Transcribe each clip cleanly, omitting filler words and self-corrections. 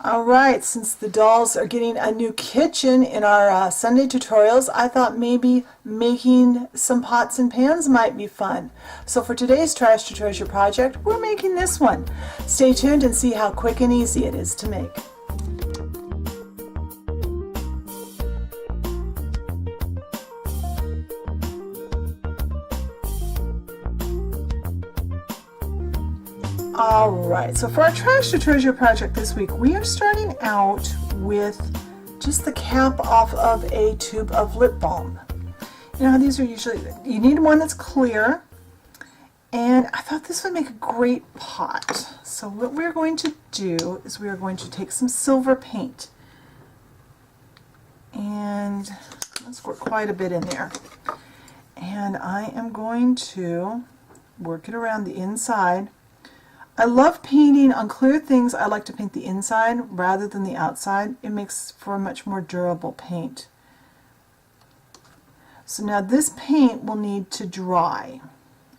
All right, since the dolls are getting a new kitchen in our Sunday tutorials, I thought maybe making some pots and pans might be fun. So for today's Trash to Treasure project, we're making this one. Stay tuned and see how quick and easy it is to make. Alright, so for our Trash to Treasure project this week, we are starting out with just the cap off of a tube of lip balm. You know how these are usually, you need one that's clear, and I thought this would make a great pot. So what we're going to do is we are going to take some silver paint, and let's squirt quite a bit in there. And I am going to work it around the inside. I love painting on clear things. I like to paint the inside rather than the outside. It makes for a much more durable paint. So now this paint will need to dry,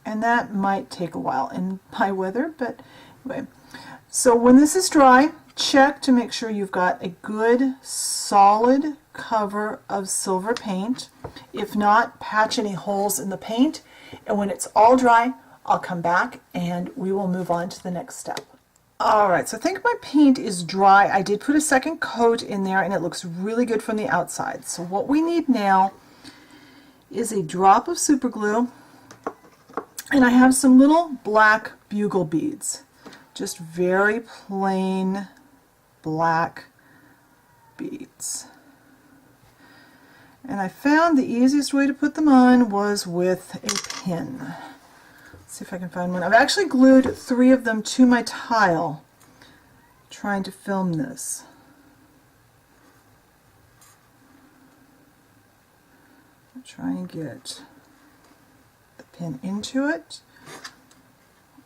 and that might take a while in my weather, but anyway. So when this is dry, check to make sure you've got a good solid cover of silver paint. If not, patch any holes in the paint, and when it's all dry, I'll come back and we will move on to the next step. Alright, so I think my paint is dry. I did put a second coat in there and it looks really good from the outside. So what we need now is a drop of super glue, and I have some little black bugle beads. Just very plain black beads. And I found the easiest way to put them on was with a pin. See if I can find one. I've actually glued 3 of them to my tile trying to film this. I'll try and get the pin into it.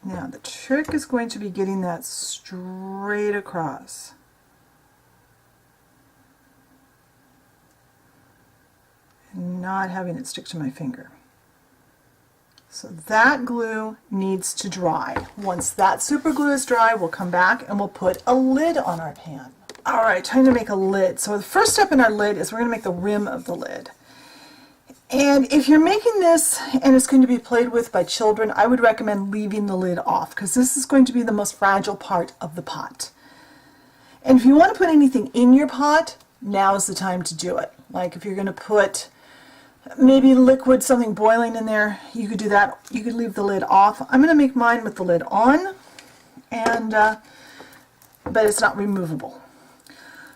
Now the trick is going to be getting that straight across. And not having it stick to my finger. So that glue needs to dry. Once that super glue is dry, we'll come back and we'll put a lid on our pan. Alright, time to make a lid. So the first step in our lid is we're going to make the rim of the lid. And if you're making this and it's going to be played with by children, I would recommend leaving the lid off, because this is going to be the most fragile part of the pot. And if you want to put anything in your pot, now's the time to do it. Like if you're going to put maybe liquid, something boiling in there, you could do that. You could leave the lid off. I'm going to make mine with the lid on, and but it's not removable.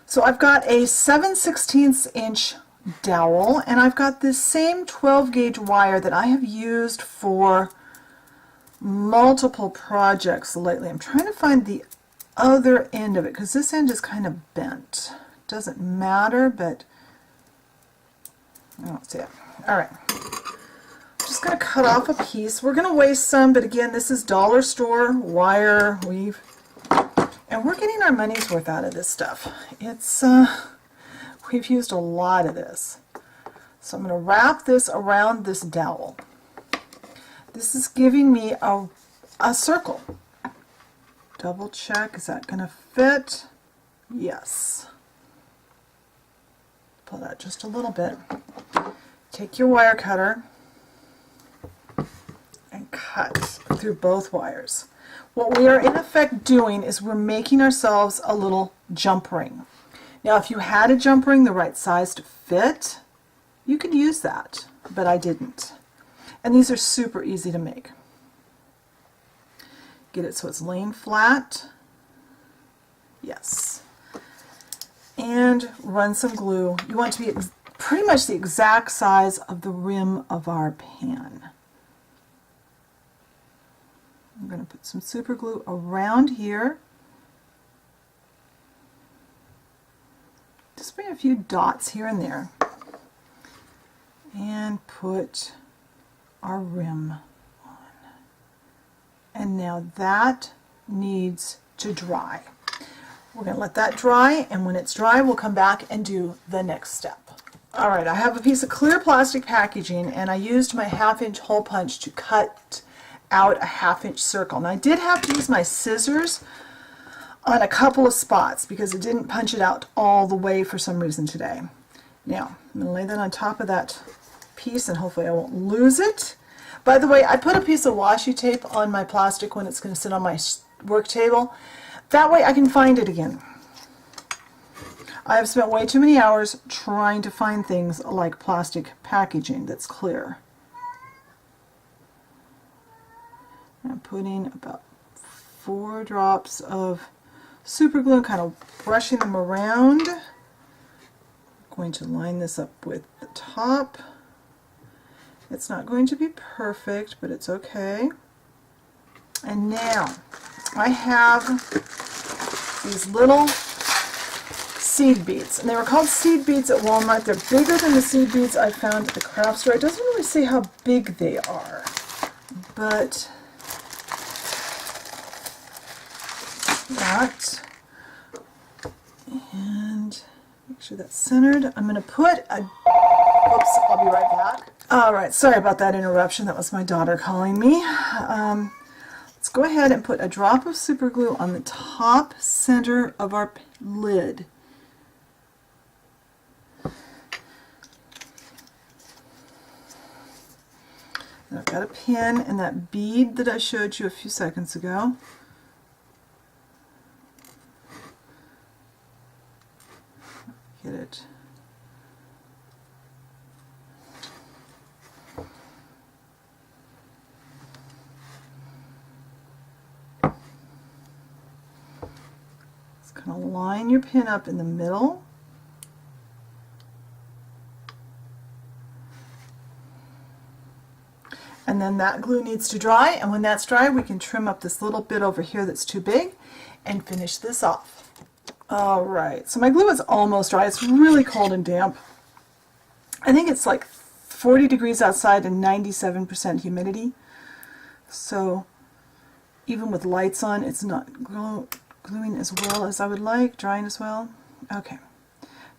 So I've got a 7/16 inch dowel, and I've got this same 12 gauge wire that I have used for multiple projects lately. I'm trying to find the other end of it because this end is kind of bent. Doesn't matter, but I don't see it. Alright, I'm just going to cut off a piece. We're going to waste some, but again, this is dollar store wire weave, and we're getting our money's worth out of this stuff. It's we've used a lot of this. So I'm going to wrap this around this dowel. This is giving me a circle. Double check, is that going to fit? Yes. Pull that just a little bit. Take your wire cutter and cut through both wires. What we are in effect doing is we're making ourselves a little jump ring. Now if you had a jump ring the right size to fit, you could use that, but I didn't. And these are super easy to make. Get it so it's laying flat. Yes. And run some glue. You want it to be pretty much the exact size of the rim of our pan. I'm going to put some super glue around here. Just bring a few dots here and there. And put our rim on. And now that needs to dry. We're going to let that dry, and when it's dry, we'll come back and do the next step. Alright, I have a piece of clear plastic packaging, and I used my 1/2 inch hole punch to cut out a 1/2 inch circle. And I did have to use my scissors on a couple of spots because it didn't punch it out all the way for some reason today. Now, I'm going to lay that on top of that piece and hopefully I won't lose it. By the way, I put a piece of washi tape on my plastic when it's going to sit on my work table. That way I can find it again. I have spent way too many hours trying to find things like plastic packaging that's clear. I'm putting about 4 drops of super glue and kind of brushing them around. I'm going to line this up with the top. It's not going to be perfect, but it's okay. And now I have these little seed beads, and they were called seed beads at Walmart. They're bigger than the seed beads I found at the craft store. It doesn't really say how big they are, but that, and make sure that's centered. I'm going to put a, oops, I'll be right back. All right, sorry about that interruption. That was my daughter calling me. Let's go ahead and put a drop of super glue on the top center of our lid. And I've got a pin and that bead that I showed you a few seconds ago. Get it. Just kind of line your pin up in the middle. And then that glue needs to dry, and when that's dry we can trim up this little bit over here that's too big and finish this off. Alright, so my glue is almost dry. It's really cold and damp. I think it's like 40 degrees outside and 97% humidity. So even with lights on, it's not gluing as well as I would like, drying as well. Okay,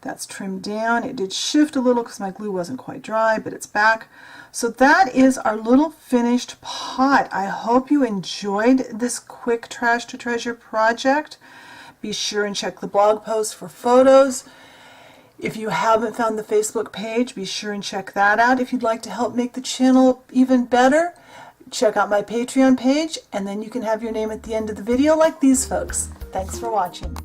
that's trimmed down. It did shift a little because my glue wasn't quite dry, but it's back. So that is our little finished pot. I hope you enjoyed this quick Trash to Treasure project. Be sure and check the blog post for photos. If you haven't found the Facebook page, be sure and check that out. If you'd like to help make the channel even better, check out my Patreon page, and then you can have your name at the end of the video like these folks. Thanks for watching.